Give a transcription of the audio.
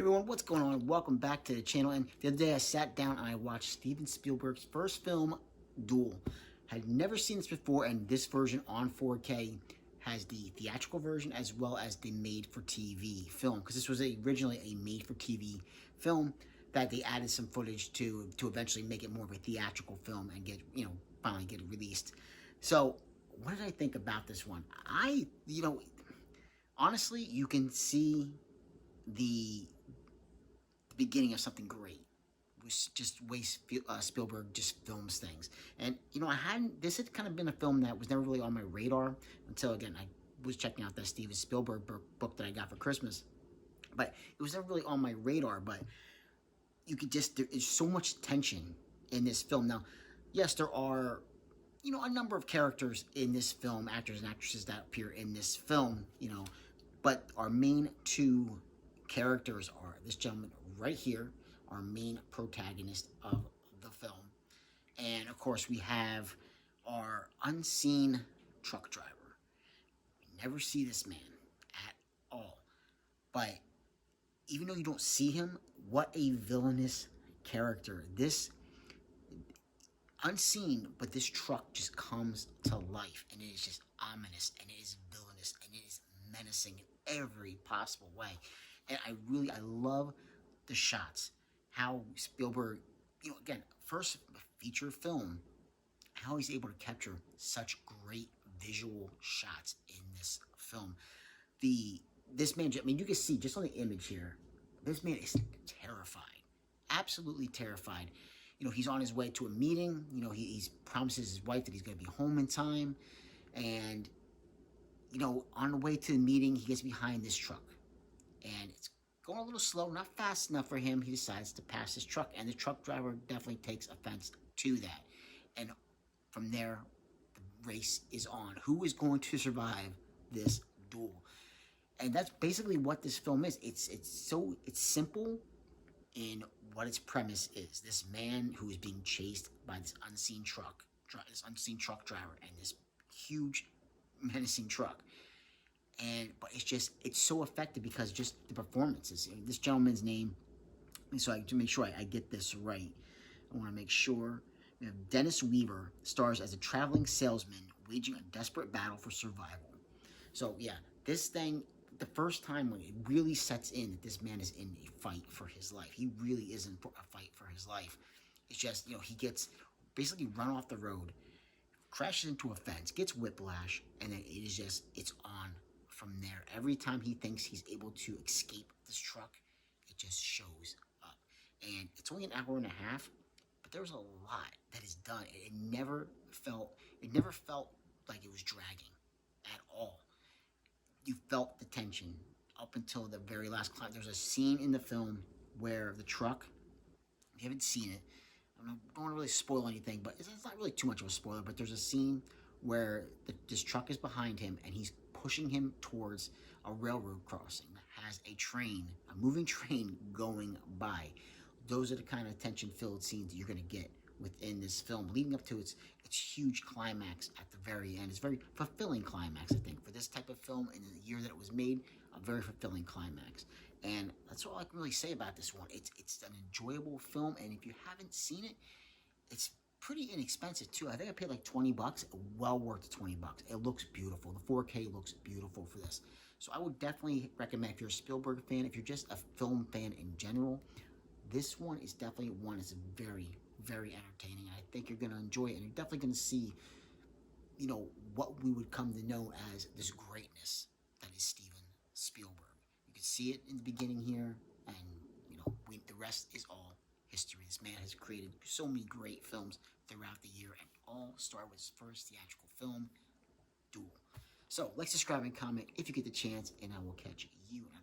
Everyone, what's going on? Welcome back to the channel. And the other day I sat down and I watched Steven Spielberg's first film, Duel. Had never seen this before, and this version on 4K has the theatrical version as well as the made-for-TV film, because this was originally a made-for-TV film that they added some footage to eventually make it more of a theatrical film and get, finally get it released. So, what did I think about this one? Honestly, you can see the beginning of something great. It was just way Spielberg just films things. And, this had kind of been a film that was never really on my radar until, again, I was checking out that Steven Spielberg book that I got for Christmas. But it was never really on my radar, but you could just, there is so much tension in this film. Now, yes, there are, a number of characters in this film, actors and actresses that appear in this film, but our main two characters are this gentleman right here, our main protagonist of the film. And of course, we have our unseen truck driver. We never see this man at all. But even though you don't see him, what a villainous character. This unseen, but this truck just comes to life, and it is just ominous, and it is villainous, and it is menacing in every possible way. And I love the shots. How Spielberg, again, first feature film, how he's able to capture such great visual shots in this film. This man, I mean, you can see just on the image here, this man is terrified, absolutely terrified. He's on his way to a meeting. He promises his wife that he's going to be home in time. And, on the way to the meeting, he gets behind this truck. And it's going a little slow, not fast enough for him. He decides to pass his truck. And the truck driver definitely takes offense to that. And from there, the race is on. Who is going to survive this duel? And that's basically what this film is. It's simple in what its premise is. This man who is being chased by this unseen truck driver and this huge menacing truck. But it's so effective because just the performances. This gentleman's name, so to make sure I get this right, I want to make sure. We have Dennis Weaver stars as a traveling salesman waging a desperate battle for survival. So yeah, this thing, the first time when it really sets in that this man is in a fight for his life. He really is in a fight for his life. It's just, he gets basically run off the road, crashes into a fence, gets whiplash, and then it's on from there. Every time he thinks he's able to escape this truck, it just shows up. And it's only an hour and a half, but there's a lot that is done. It never felt like it was dragging at all. You felt the tension up until the very last climb. There's a scene in the film where the truck, if you haven't seen it, I don't want to really spoil anything, but it's not really too much of a spoiler, but there's a scene where this truck is behind him and he's pushing him towards a railroad crossing that has a moving train going by. Those are the kind of tension-filled scenes that you're going to get within this film, leading up to its huge climax at the very end. It's a very fulfilling climax, I think, for this type of film in the year that it was made. A very fulfilling climax, and that's all I can really say about this one. It's an enjoyable film, and if you haven't seen it, it's pretty inexpensive too. I think I paid like $20. Well worth the $20. It looks beautiful. The 4K looks beautiful for this. So I would definitely recommend, if you're a Spielberg fan, if you're just a film fan in general, this one is definitely one that's very, very entertaining. I think you're going to enjoy it, and you're definitely going to see, what we would come to know as this greatness that is Steven Spielberg. You can see it in the beginning here, and, the rest is all history. This man has created so many great films throughout the year, and all started with his first theatrical film, Duel. So, like, subscribe, and comment if you get the chance, and I will catch you in